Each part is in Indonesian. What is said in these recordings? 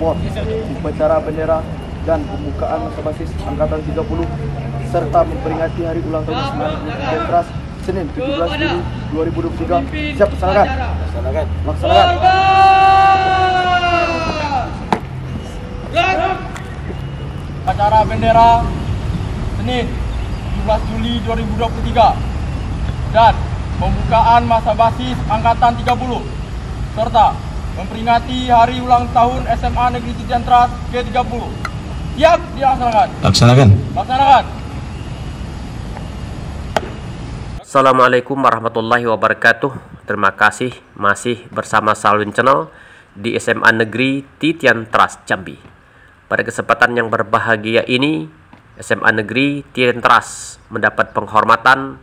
melapor upacara bendera dan pembukaan masa basis Angkatan 30 serta memperingati hari ulang tahun Sentras Senin 17 Juli 2023. Siap, laksanakan. Laksanakan. Upacara bendera Senin 17 Juli 2023 dan pembukaan masa basis Angkatan 30 serta memperingati hari ulang tahun SMA Negeri Cicentras ke-30. Siap, dilaksanakan. Laksanakan. Assalamualaikum warahmatullahi wabarakatuh. Terima kasih masih bersama Salwin Channel di SMA Negeri Cicentras Jambi. Pada kesempatan yang berbahagia ini, SMA Negeri Cicentras mendapat penghormatan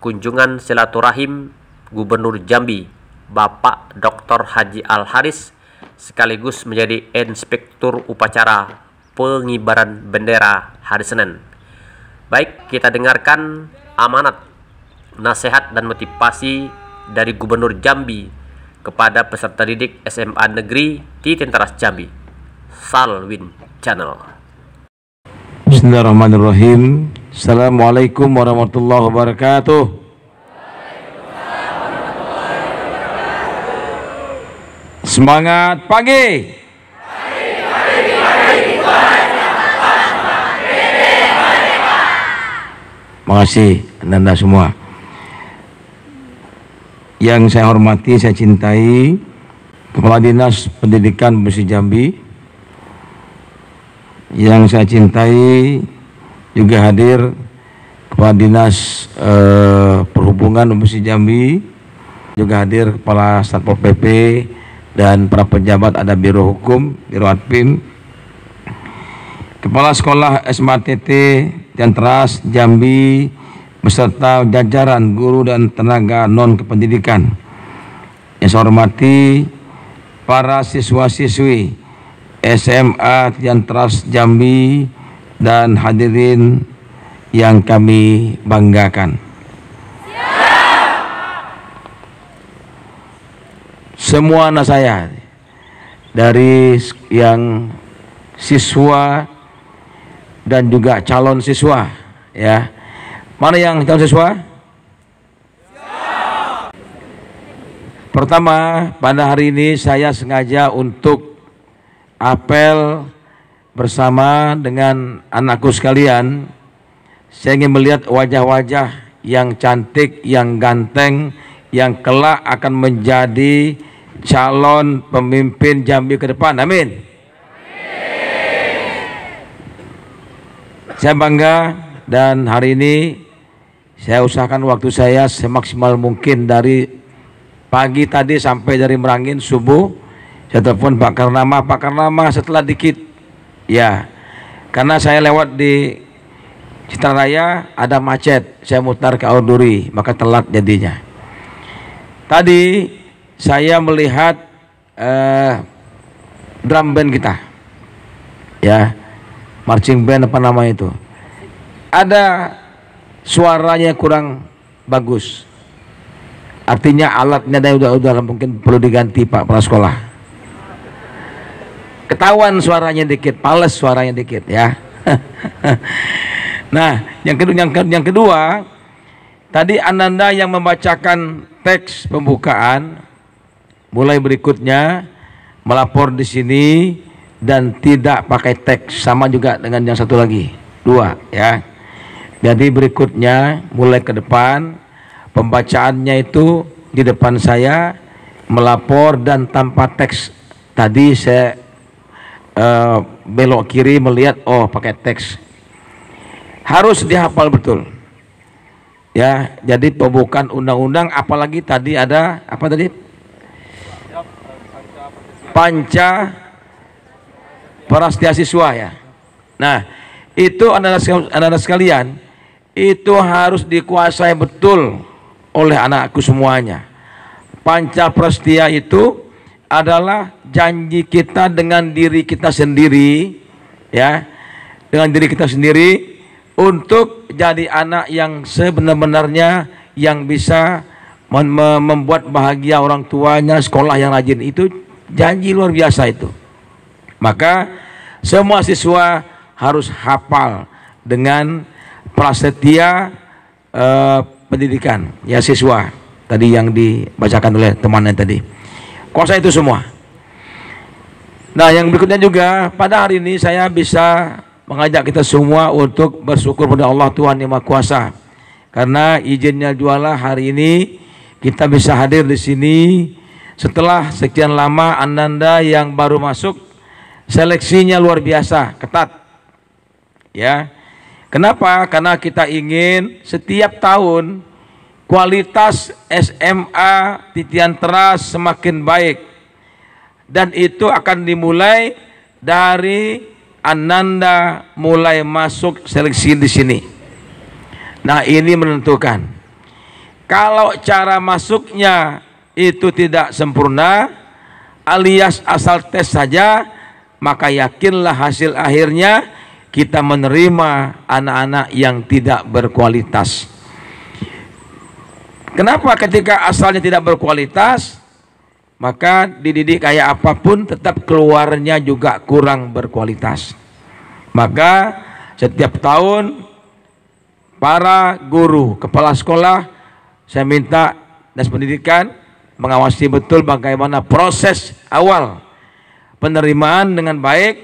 kunjungan silaturahim Gubernur Jambi Bapak Dr. Haji Al-Haris sekaligus menjadi inspektur upacara pengibaran bendera hari Senin. Baik, kita dengarkan amanat, nasihat dan motivasi dari Gubernur Jambi kepada peserta didik SMA Negeri Cicentras Jambi. Salwin Channel. Bismillahirrahmanirrahim. Assalamualaikum warahmatullahi wabarakatuh. Semangat pagi. Makasih Anda semua. Yang saya hormati, saya cintai Kepala Dinas Pendidikan Provinsi Jambi. Yang saya cintai juga hadir Kepala Dinas Perhubungan Provinsi Jambi, juga hadir Kepala Satpol PP dan para pejabat, ada Biro Hukum, Biro Admin, Kepala Sekolah SMATT Cicentras Jambi beserta jajaran guru dan tenaga non kependidikan. Yang saya hormati para siswa-siswi SMA Cicentras Jambi dan hadirin yang kami banggakan. Semua anak saya, dari yang siswa dan juga calon siswa, ya. Mana yang calon siswa? Pertama, pada hari ini saya sengaja untuk apel bersama dengan anakku sekalian. Saya ingin melihat wajah-wajah yang cantik, yang ganteng, yang kelak akan menjadi calon pemimpin Jambi ke depan. Amin. Saya bangga, dan hari ini saya usahakan waktu saya semaksimal mungkin dari pagi tadi sampai dari Merangin subuh. Saya telepon Pak Karnama setelah dikit, ya, karena saya lewat di Citaraya ada macet, saya mutar ke Auduri, maka telat jadinya. Tadi saya melihat drum band kita, ya, marching band apa nama itu, ada suaranya kurang bagus, artinya alatnya udah mungkin perlu diganti Pak Kepala Sekolah. Ketahuan suaranya dikit, pales suaranya dikit, ya. Nah, yang kedua, tadi Ananda yang membacakan teks pembukaan, mulai berikutnya melapor di sini dan tidak pakai teks, sama juga dengan yang satu lagi, dua, ya. Jadi berikutnya mulai ke depan pembacaannya itu di depan saya, melapor dan tanpa teks. Tadi saya belok kiri melihat, oh pakai teks. Harus dihafal betul, ya. Jadi pembukaan undang-undang, apalagi tadi ada apa tadi, Panca Prastia Siswa, ya. Nah, itu anak-anak sekalian, itu harus dikuasai betul oleh anakku semuanya. Panca Prastia itu adalah janji kita dengan diri kita sendiri, ya, dengan diri kita sendiri, untuk jadi anak yang sebenar-benarnya, yang bisa membuat bahagia orang tuanya, sekolah yang rajin. Itu janji luar biasa itu. Maka semua siswa harus hafal dengan prasetya pendidikan ya siswa tadi yang dibacakan oleh temannya tadi. Kuasa itu semua. Nah, yang berikutnya juga pada hari ini saya bisa mengajak kita semua untuk bersyukur pada Allah Tuhan Yang Maha Kuasa. Karena izinnya jualah hari ini kita bisa hadir di sini setelah sekian lama Ananda yang baru masuk, seleksinya luar biasa ketat. Ya. Kenapa? Karena kita ingin setiap tahun kualitas SMA Titian Trust semakin baik, dan itu akan dimulai dari Ananda mulai masuk seleksi di sini. Nah, ini menentukan. Kalau cara masuknya itu tidak sempurna alias asal tes saja, maka yakinlah hasil akhirnya kita menerima anak-anak yang tidak berkualitas. Kenapa? Ketika asalnya tidak berkualitas, maka dididik kayak apapun tetap keluarnya juga kurang berkualitas. Maka setiap tahun para guru, kepala sekolah, saya minta Dinas Pendidikan mengawasi betul bagaimana proses awal penerimaan dengan baik,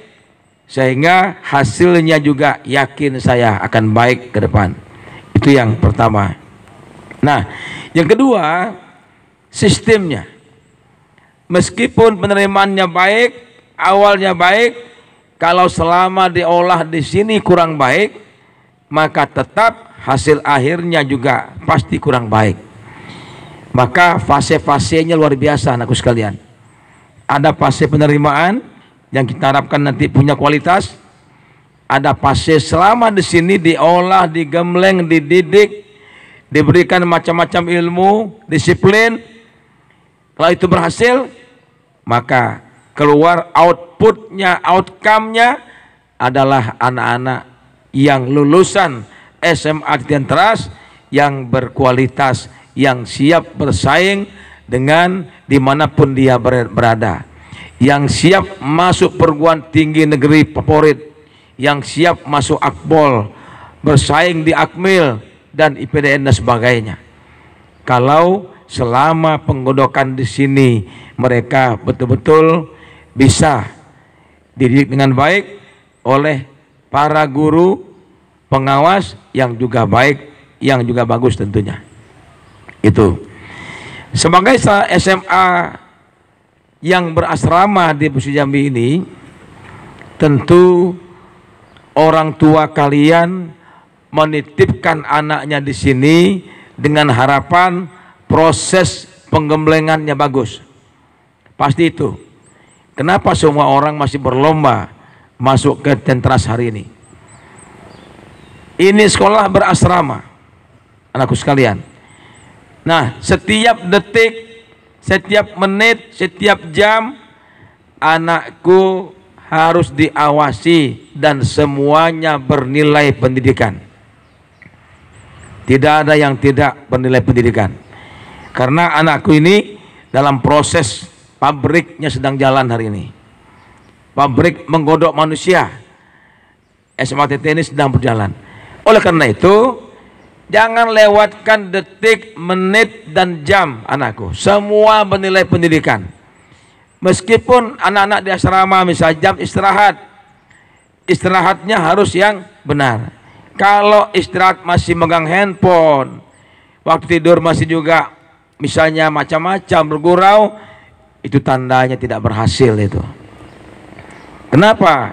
sehingga hasilnya juga yakin saya akan baik ke depan. Itu yang pertama. Nah, yang kedua, sistemnya. Meskipun penerimaannya baik, awalnya baik, kalau selama diolah di sini kurang baik, maka tetap hasil akhirnya juga pasti kurang baik. Maka fase-fasenya luar biasa, anakku sekalian. Ada fase penerimaan yang kita harapkan nanti punya kualitas. Ada fase selama di sini diolah, digembleng, dididik, diberikan macam-macam ilmu, disiplin. Kalau itu berhasil, maka keluar outputnya, outcome-nya adalah anak-anak yang lulusan SMA Titian Trust yang berkualitas, yang siap bersaing dengan dimanapun dia berada, yang siap masuk perguruan tinggi negeri favorit, yang siap masuk Akpol, bersaing di Akmil dan IPDN dan sebagainya. Kalau selama penggodokan di sini mereka betul-betul bisa dididik dengan baik oleh para guru pengawas yang juga baik, yang juga bagus tentunya. Itu sebagai SMA yang berasrama di Pusi Jambi ini, tentu orang tua kalian menitipkan anaknya di sini dengan harapan proses penggemblengannya bagus. Pasti itu. Kenapa semua orang masih berlomba masuk ke Tentras hari ini? Ini sekolah berasrama, anakku sekalian. Nah, setiap detik, setiap menit, setiap jam, anakku harus diawasi dan semuanya bernilai pendidikan. Tidak ada yang tidak bernilai pendidikan. Karena anakku ini dalam proses pabriknya sedang jalan hari ini. Pabrik menggodok manusia. SMATT ini sedang berjalan. Oleh karena itu, jangan lewatkan detik, menit, dan jam anakku. Semua bernilai pendidikan. Meskipun anak-anak di asrama misalnya jam istirahat, istirahatnya harus yang benar. Kalau istirahat masih megang handphone, waktu tidur masih juga misalnya macam-macam bergurau, itu tandanya tidak berhasil itu. Kenapa?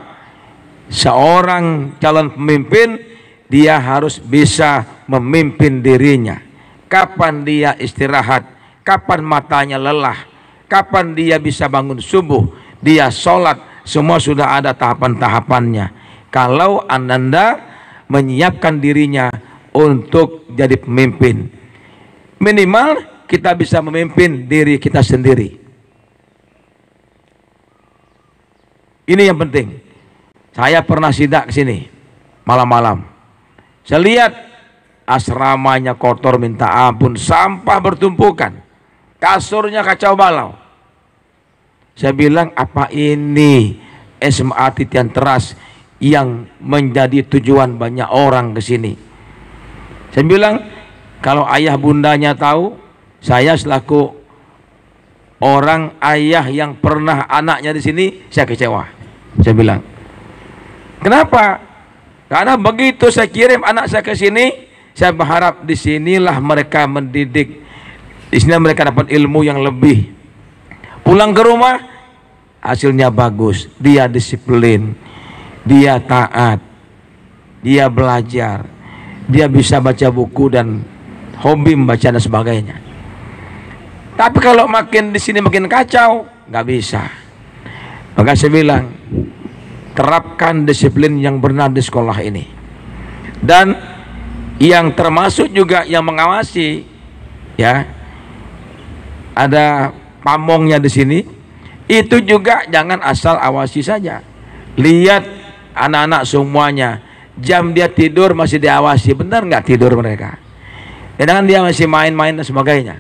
Seorang calon pemimpin, dia harus bisa memimpin dirinya. Kapan dia istirahat, kapan matanya lelah, kapan dia bisa bangun subuh, dia sholat, semua sudah ada tahapan-tahapannya. Kalau Ananda menyiapkan dirinya untuk jadi pemimpin, minimal kita bisa memimpin diri kita sendiri. Ini yang penting. Saya pernah sidak ke sini malam-malam. Saya lihat asramanya kotor minta ampun, sampah bertumpukan, kasurnya kacau balau. Saya bilang, apa ini SMA Titian Teras yang menjadi tujuan banyak orang ke sini. Saya bilang, kalau ayah bundanya tahu, saya selaku orang ayah yang pernah anaknya di sini, saya kecewa. Saya bilang, kenapa? Karena begitu saya kirim anak saya ke sini, saya berharap di sinilah mereka mendidik, di sini mereka dapat ilmu yang lebih. Pulang ke rumah, hasilnya bagus, dia disiplin, dia taat, dia belajar, dia bisa baca buku dan hobi membaca dan sebagainya. Tapi kalau makin di sini makin kacau, nggak bisa. Maka saya bilang, terapkan disiplin yang benar di sekolah ini. Dan yang termasuk juga yang mengawasi, ya, ada pamongnya di sini. Itu juga jangan asal awasi saja. Lihat anak-anak semuanya, jam dia tidur masih diawasi, benar nggak tidur mereka? Jangan dia masih main-main dan sebagainya.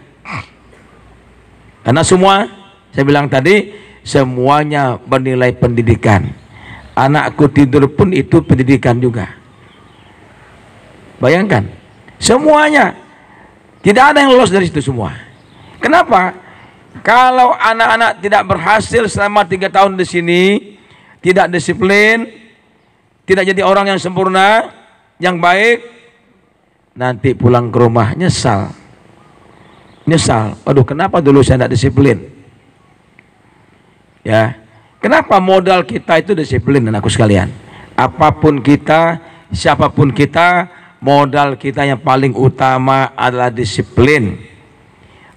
Karena semua, saya bilang tadi, semuanya bernilai pendidikan. Anakku tidur pun itu pendidikan juga. Bayangkan, semuanya, tidak ada yang lolos dari situ semua. Kenapa? Kalau anak-anak tidak berhasil selama 3 tahun di sini, tidak disiplin, tidak jadi orang yang sempurna, yang baik, nanti pulang ke rumah nyesal. Nyesal, waduh kenapa dulu saya tidak disiplin? Ya, kenapa modal kita itu disiplin, anakku sekalian? Apapun kita, siapapun kita, modal kita yang paling utama adalah disiplin.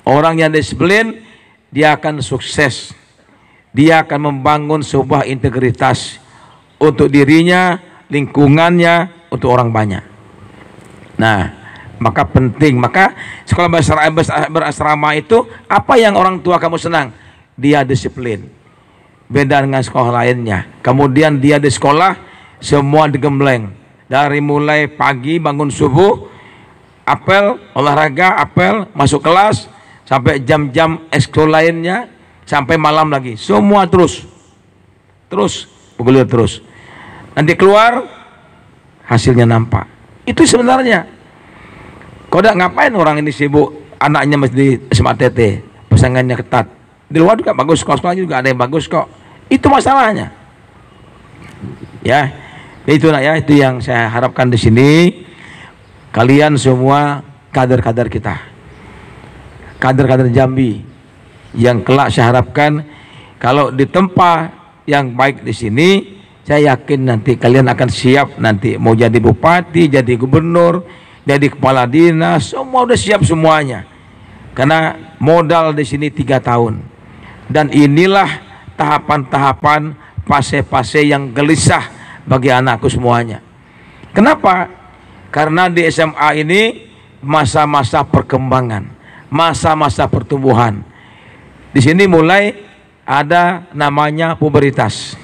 Orang yang disiplin, dia akan sukses. Dia akan membangun sebuah integritas untuk dirinya, lingkungannya, untuk orang banyak. Nah, maka penting, maka sekolah berasrama itu, apa yang orang tua kamu senang? Dia disiplin. Beda dengan sekolah lainnya. Kemudian dia di sekolah semua digembleng. Dari mulai pagi bangun subuh, apel, olahraga, apel, masuk kelas, sampai jam-jam ekskul lainnya, sampai malam lagi. Semua terus bergulir terus. Nanti keluar, hasilnya nampak. Itu sebenarnya. Kodak ngapain orang ini sibuk, anaknya masih di SMA TT, pasangannya ketat. Di luar juga bagus, sekolah juga ada yang bagus kok. Itu masalahnya. Ya, itu ya, itu yang saya harapkan di sini. Kalian semua kader-kader kita, kader-kader Jambi, yang kelak saya harapkan kalau ditempa yang baik di sini, saya yakin nanti kalian akan siap nanti mau jadi bupati, jadi gubernur, jadi kepala dinas, semua udah siap semuanya. Karena modal di sini 3 tahun. Dan inilah tahapan-tahapan, fase-fase yang gelisah bagi anakku semuanya. Kenapa? Karena di SMA ini masa-masa perkembangan, masa-masa pertumbuhan. Di sini mulai ada namanya puberitas.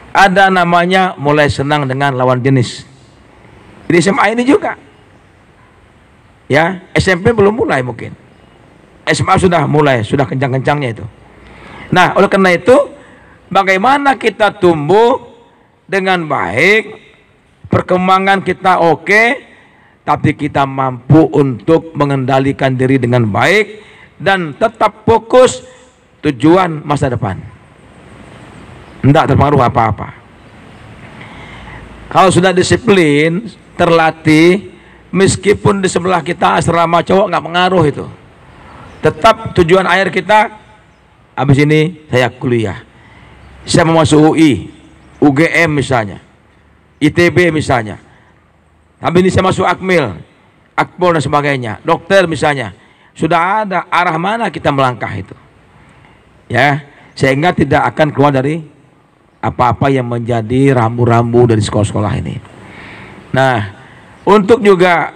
Ada namanya mulai senang dengan lawan jenis. Di SMA ini juga. Ya, SMP belum mulai mungkin. SMA sudah mulai, sudah kencang-kencangnya itu. Nah, oleh karena itu, bagaimana kita tumbuh dengan baik, perkembangan kita oke, tapi kita mampu untuk mengendalikan diri dengan baik dan tetap fokus tujuan masa depan. Tidak terpengaruh apa-apa. Kalau sudah disiplin, terlatih, meskipun di sebelah kita asrama cowok nggak pengaruh itu. Tetap tujuan akhir kita, habis ini saya kuliah. Saya mau masuk UI, UGM misalnya, ITB misalnya. Habis ini saya masuk Akmil, Akpol dan sebagainya, dokter misalnya. Sudah ada arah mana kita melangkah itu. Ya, sehingga tidak akan keluar dari apa-apa yang menjadi rambu-rambu dari sekolah-sekolah ini. Nah, untuk juga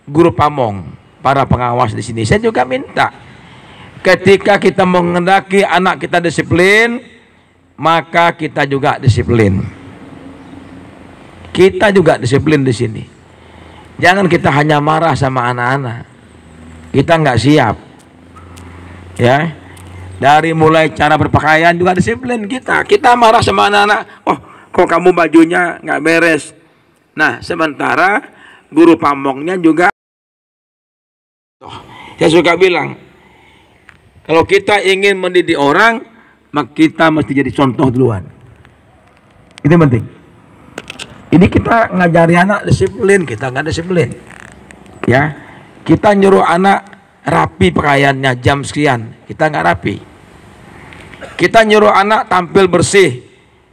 guru pamong, para pengawas di sini, saya juga minta ketika kita mengendaki anak kita disiplin, maka kita juga disiplin. Kita juga disiplin di sini. Jangan kita hanya marah sama anak-anak. Kita nggak siap. Ya. Dari mulai cara berpakaian juga disiplin kita. Kita marah sama anak-anak, oh kok kamu bajunya nggak beres. Nah, sementara guru pamongnya juga. Saya suka bilang, kalau kita ingin mendidik orang, maka kita mesti jadi contoh duluan. Itu penting. Ini kita ngajari anak disiplin, kita nggak disiplin. Ya, kita nyuruh anak rapi pakaiannya jam sekian, kita nggak rapi. Kita nyuruh anak tampil bersih,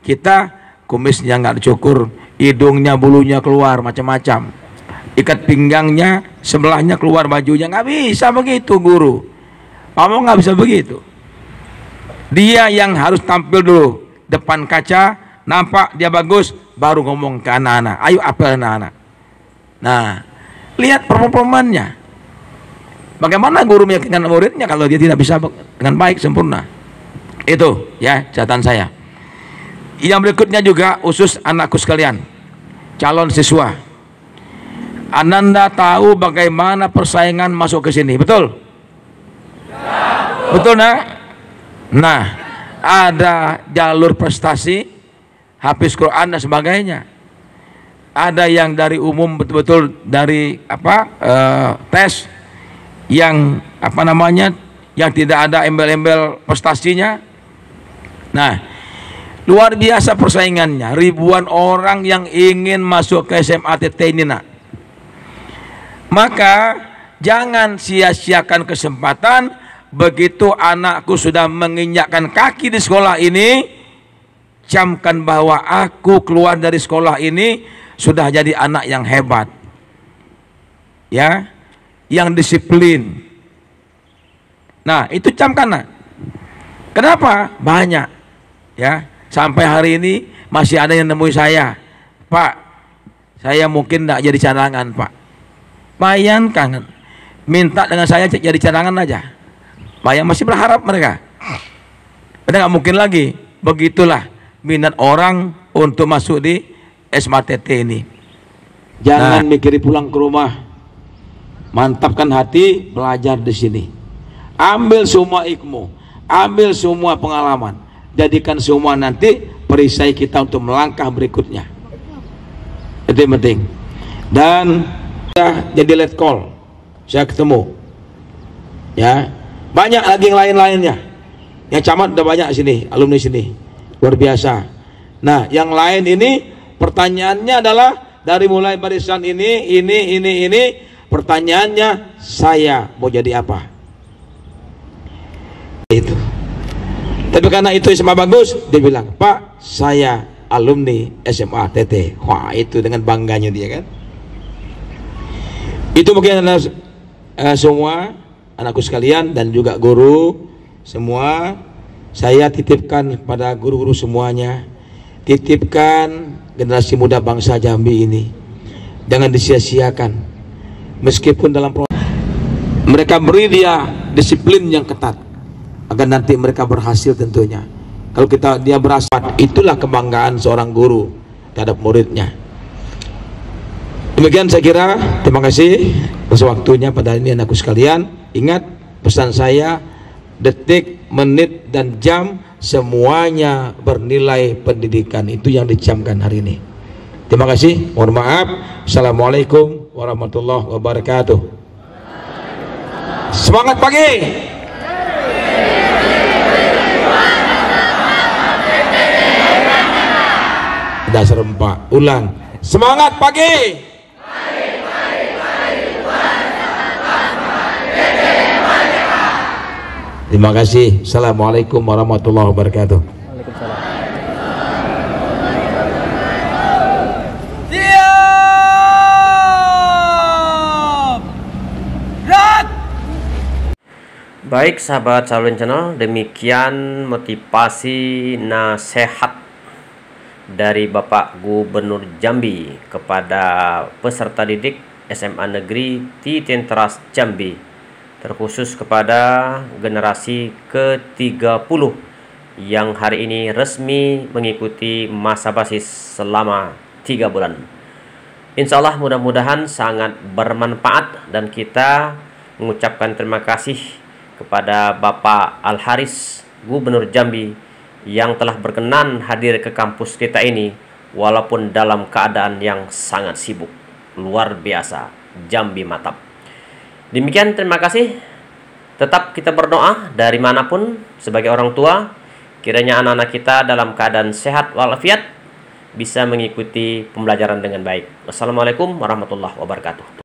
kita kumisnya nggak dicukur, hidungnya bulunya keluar macam-macam, ikat pinggangnya sebelahnya keluar bajunya, nggak bisa begitu guru. Kamu nggak bisa begitu. Dia yang harus tampil dulu depan kaca, nampak dia bagus, baru ngomong ke anak-anak, ayo apel anak-anak. Nah, lihat performannya. Bagaimana guru meyakinkan muridnya kalau dia tidak bisa dengan baik sempurna? Itu ya catatan saya. Yang berikutnya juga khusus anakku sekalian, calon siswa. Ananda tahu bagaimana persaingan masuk ke sini, betul? Ya, betul nak? Nah, ada jalur prestasi, hafiz Quran dan sebagainya. Ada yang dari umum betul-betul dari tes yang yang tidak ada embel-embel prestasinya. Nah, luar biasa persaingannya, ribuan orang yang ingin masuk ke SMA TT ini nak. Maka jangan sia-siakan kesempatan. Begitu anakku sudah menginjakkan kaki di sekolah ini, camkan bahwa aku keluar dari sekolah ini sudah jadi anak yang hebat, ya, yang disiplin. Nah, itu camkan nak. Kenapa? Banyak, ya, sampai hari ini masih ada yang nemui saya, Pak, saya mungkin tidak jadi cadangan, Pak. Bayangkan, minta dengan saya jadi cadangan aja. Bayang masih berharap mereka. Padahal nggak mungkin lagi. Begitulah minat orang untuk masuk di SMATT ini. Jangan mikiri pulang ke rumah. Mantapkan hati, belajar di sini. Ambil semua ilmu, ambil semua pengalaman. Jadikan semua nanti perisai kita untuk melangkah berikutnya. Itu yang penting. Dan sudah jadi let call. Saya ketemu. Ya. Banyak lagi yang lain-lainnya. Yang camat udah banyak sini, alumni sini. Luar biasa. Nah, yang lain ini pertanyaannya adalah dari mulai barisan ini, pertanyaannya saya mau jadi apa? Itu. Tapi karena itu SMA bagus, dia bilang, Pak, saya alumni SMA TT. Wah, itu dengan bangganya dia kan. Itu mungkin semua anakku sekalian dan juga guru semua, saya titipkan kepada guru-guru semuanya, titipkan generasi muda bangsa Jambi ini, jangan disia-siakan. Meskipun dalam proses mereka beri dia disiplin yang ketat, agar nanti mereka berhasil tentunya. Kalau dia berhasil, itulah kebanggaan seorang guru terhadap muridnya. Demikian saya kira. Terima kasih atas waktunya pada hari ini anakku sekalian. Ingat pesan saya, detik, menit, dan jam semuanya bernilai pendidikan. Itu yang dicamkan hari ini. Terima kasih. Mohon maaf. Assalamualaikum warahmatullahi wabarakatuh. Semangat pagi. Dasar empat. Ulang. Semangat pagi. Terima kasih. Assalamualaikum warahmatullahi wabarakatuh. Waalaikumsalam. Baik sahabat Salwin Channel, demikian motivasi nasihat dari Bapak Gubernur Jambi kepada peserta didik SMA Negeri Titian Trust Jambi, terkhusus kepada generasi ke-30 yang hari ini resmi mengikuti masa basis selama 3 bulan. Insya Allah mudah-mudahan sangat bermanfaat dan kita mengucapkan terima kasih kepada Bapak Al-Haris, Gubernur Jambi, yang telah berkenan hadir ke kampus kita ini walaupun dalam keadaan yang sangat sibuk. Luar biasa, Jambi mantap. Demikian, terima kasih. Tetap kita berdoa dari manapun sebagai orang tua, kiranya anak-anak kita dalam keadaan sehat walafiat bisa mengikuti pembelajaran dengan baik. Wassalamualaikum warahmatullahi wabarakatuh.